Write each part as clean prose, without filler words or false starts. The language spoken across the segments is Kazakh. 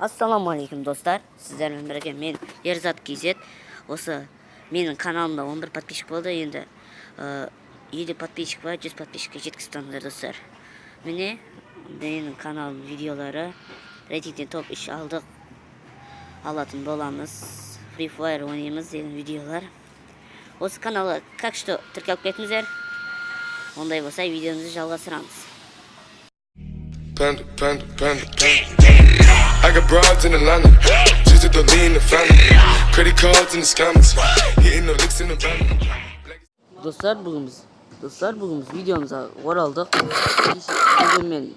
Ассаламалейкум достар, сіздермен бірге мен Ерзат KZ. Осы менің каналымда 11 подписчик болды, енді 50 подписчик бар, 100 подписчикке жеткізсеңіздер достар. Міне менің каналым видеолары рейтингтен топ 3 алатын боламыз. Free Fire ойнаймыз деген видеолар. Осы каналға как что тіркеліп кетіңіздер. Ондай болса видеомызды жалғастырамыз. Panda. I got broads in Atlanta, just to lean the family. Credit cards in the scammers, hitting the licks in the van. Dostlar бүгін біз видеомызға оралдық. Бүгін мен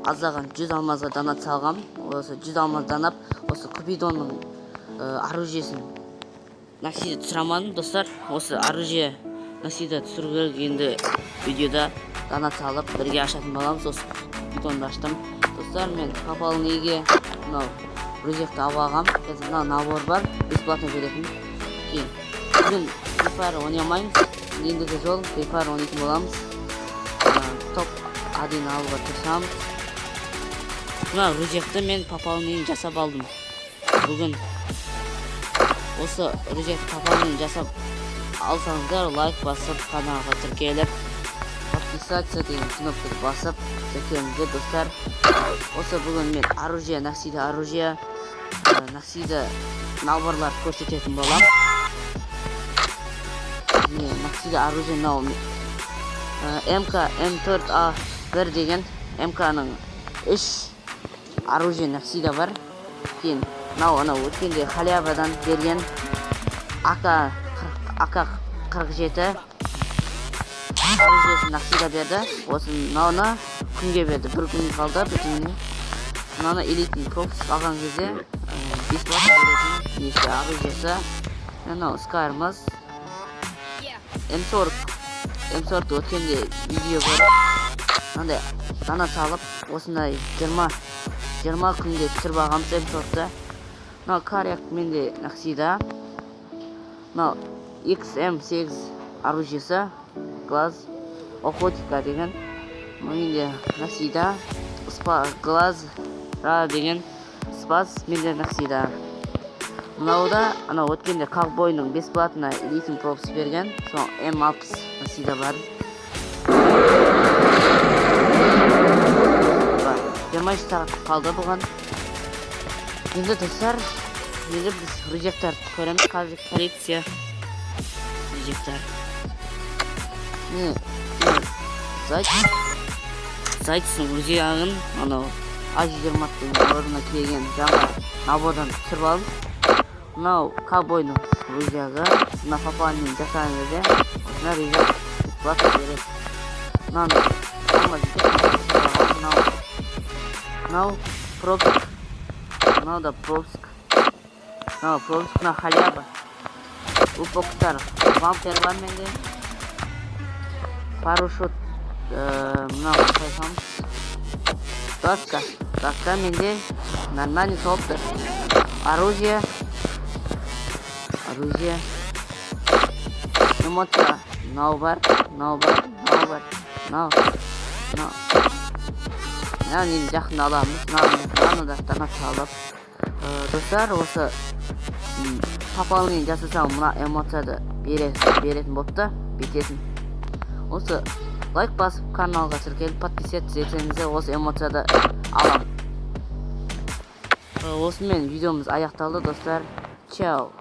азаған 100 алмазға донат салғам. Осы 100 алмаз донап, осы Купидонның оружиесін Наксиді түсірамадым достар. Осы оружие Наксиді түсіру керек, енді видеода донат салып бірге ашатын боламыз. Осы Купидонды аштым. Достар, мен пополнейге мынау рюкзакты алғам. Қазір мынау набор бар, бесплатно беретін. Кейін бүгін Free Fire ойнамаймыз. Ендігі жол Free Fire ойнайтын боламыз. Топ 1 алуға тырысамыз. Мынау рюкзакты мен пополнейін жасап алдым. Бүгін осы рюкзакты пополнейін жасап алсаңыздар, лайк басып, каналға тіркеліп, подписаться деген кнопканы басып тіркеліңіздер достар. Осы бүгін мен оружие, Наксиді оружие, Наксиді наборлар көрсететін болам. Наксиді оружие мынау МК М4А1 деген МК-ның 3 оружие Наксиді бар. Кейін мынау өткенде халявадан берген АК-47 оружиесін Наксиді берді. Осы мынауны күнге берді. Бір күн қалды бүтініне. Мынаны элитный пропуск алған кезде бесплатно беретін неше оружиесі. Мынау скарымыз М40 өткенде видео бар. Мынандай дана салып, осындай 20 күнге түсіріп алғанбыз М40-ты. Мынау каряк менде Наксиді. Мынау XM8 оружиесі глаз охотника деген. Менде Наксиді. Глаз ра деген спас менде Наксиді. Мынауда өткенде ковбойның бесплатно элитный пропуск берген. Сол М60 Наксиді бар. 23 сағат қалды бұған. Енді достар, енді біз рюкзактарды көреміз. Қазір коллекция рюкзактар. Зайцтың рюкзагын А20-ның орнына келген жаңа набордан түсіріп алдым. Мынау ковбойның рюкзагы. Мына пополнение жасаған кезде осына рюкзак бесплатно береді. Мынау пропуск. Мынау да пропуск. Мынау пропуск на халява. Бұл покустар вампер бар менде. Парашют мынау қойсамыз. Доска менде нормальный топтыр. Оружие. Эмоция. Мынау бар. Енді жақын аламыз. Мынаны да донат салып. Достар, осы пополнение жасасам мына эмоцияды беретін болыпты. Бететін. Осы лайк басып, каналға тіркеліп, подписаться етсеңіздер, осы эмоцияды алам. Осымен видеомыз аяқталды достар. Чао.